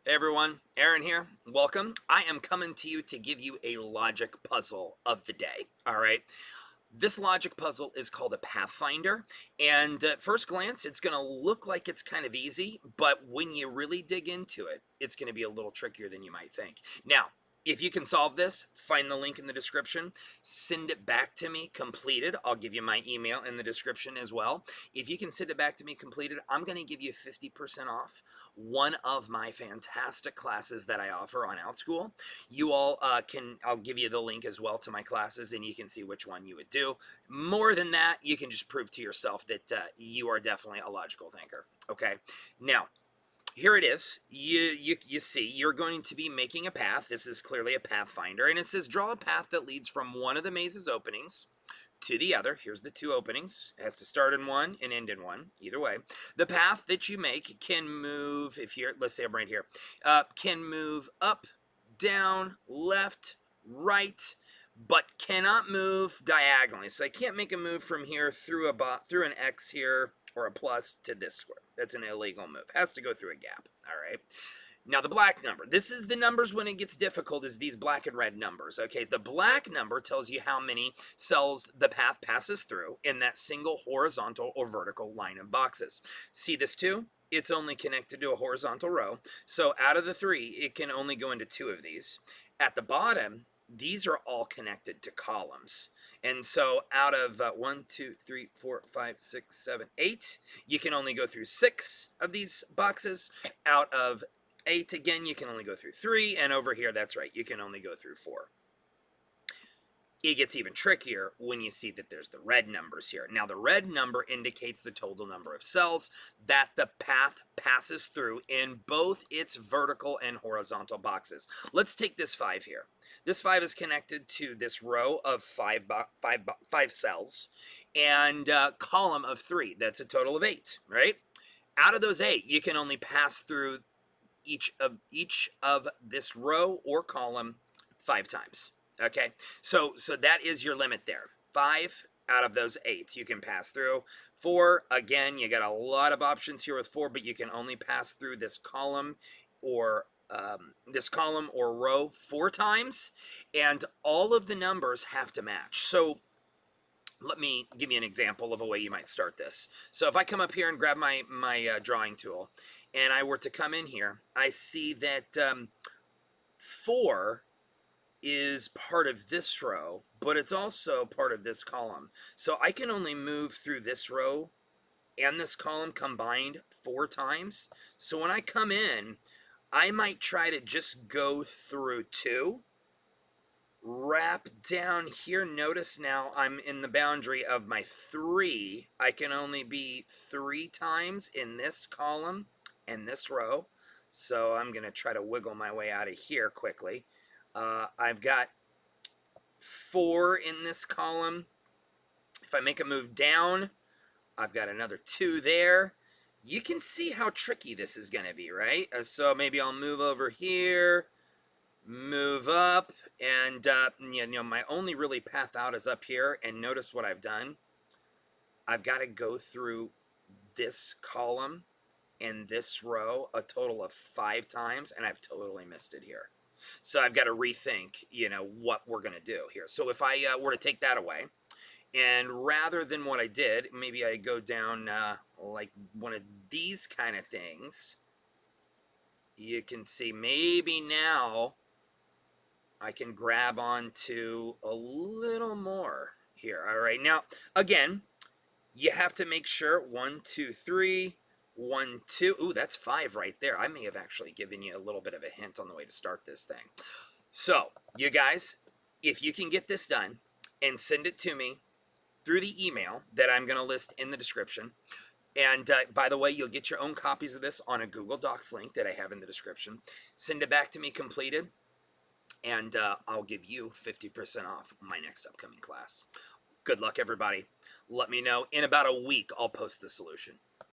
Hey everyone, Aaron here. Welcome. I am coming to you to give you a logic puzzle of the day. All right. This logic puzzle is called a Pathfinder, and at first glance, it's going to look like it's kind of easy, but when you really dig into it, it's going to be a little trickier than you might think. Now, if you can solve this, find the link in the description, send it back to me completed. I'll give you my email in the description as well. If you can send it back to me completed, I'm going to give you 50% off one of my fantastic classes that I offer on OutSchool. You all I'll give you the link as well to my classes, and you can see which one you would do. More than that, you can just prove to yourself that you are definitely a logical thinker. Okay. Now, here it is. You see, you're going to be making a path. This is clearly a pathfinder, and it says draw a path that leads from one of the maze's openings to the other. Here's the two openings. It has to start in one and end in one. Either way, the path that you make can move. If you're, let's say I'm right here, can move up, down, left, right, but cannot move diagonally. So I can't make a move from here through through an X here or a plus to this square. That's an illegal move. Has to go through a gap. All right. Now the black number. This is the numbers when it gets difficult, is these black and red numbers. Okay, the black number tells you how many cells the path passes through in that single horizontal or vertical line of boxes. See this too? It's only connected to a horizontal row. So out of the three, it can only go into two of these. At the bottom, these are all connected to columns. And so out of 1, 2, 3, 4, 5, 6, 7, 8, you can only go through 6 of these boxes. Out of 8, again, you can only go through 3. And over here, that's right, you can only go through 4. It gets even trickier when you see that there's the red numbers here. Now, the red number indicates the total number of cells that the path passes through in both its vertical and horizontal boxes. Let's take this 5 here. This 5 is connected to this row of five cells and a column of 3. That's a total of 8, right? Out of those 8, you can only pass through each of this row or column 5 times. Okay, so that is your limit there. 5 out of those 8 you can pass through. 4, again, you got a lot of options here with 4, but you can only pass through this column or row 4 times, and all of the numbers have to match. So let me give you an example of a way you might start this. So if I come up here and grab my drawing tool, and I were to come in here, I see that 4 is part of this row, but it's also part of this column. So I can only move through this row and this column combined 4 times. So when I come in, I might try to just go through 2, wrap down here. Notice now I'm in the boundary of my 3. I can only be 3 times in this column and this row. So I'm going to try to wiggle my way out of here quickly. I've got 4 in this column. If I make a move down, I've got another 2 there. You can see how tricky this is going to be, right? So maybe I'll move over here, move up, and my only really path out is up here. And notice what I've done. I've got to go through this column and this row a total of 5 times, and I've totally missed it here. So I've got to rethink, what we're going to do here. So if I were to take that away, and rather than what I did, maybe I go down like one of these kind of things, you can see maybe now I can grab onto a little more here. All right. Now, again, you have to make sure 1, 2, 3, 1, 2. Ooh, that's 5 right there. I may have actually given you a little bit of a hint on the way to start this thing. So, you guys, if you can get this done and send it to me through the email that I'm going to list in the description. And by the way, you'll get your own copies of this on a Google Docs link that I have in the description. Send it back to me completed, and I'll give you 50% off my next upcoming class. Good luck, everybody. Let me know. In about a week, I'll post the solution.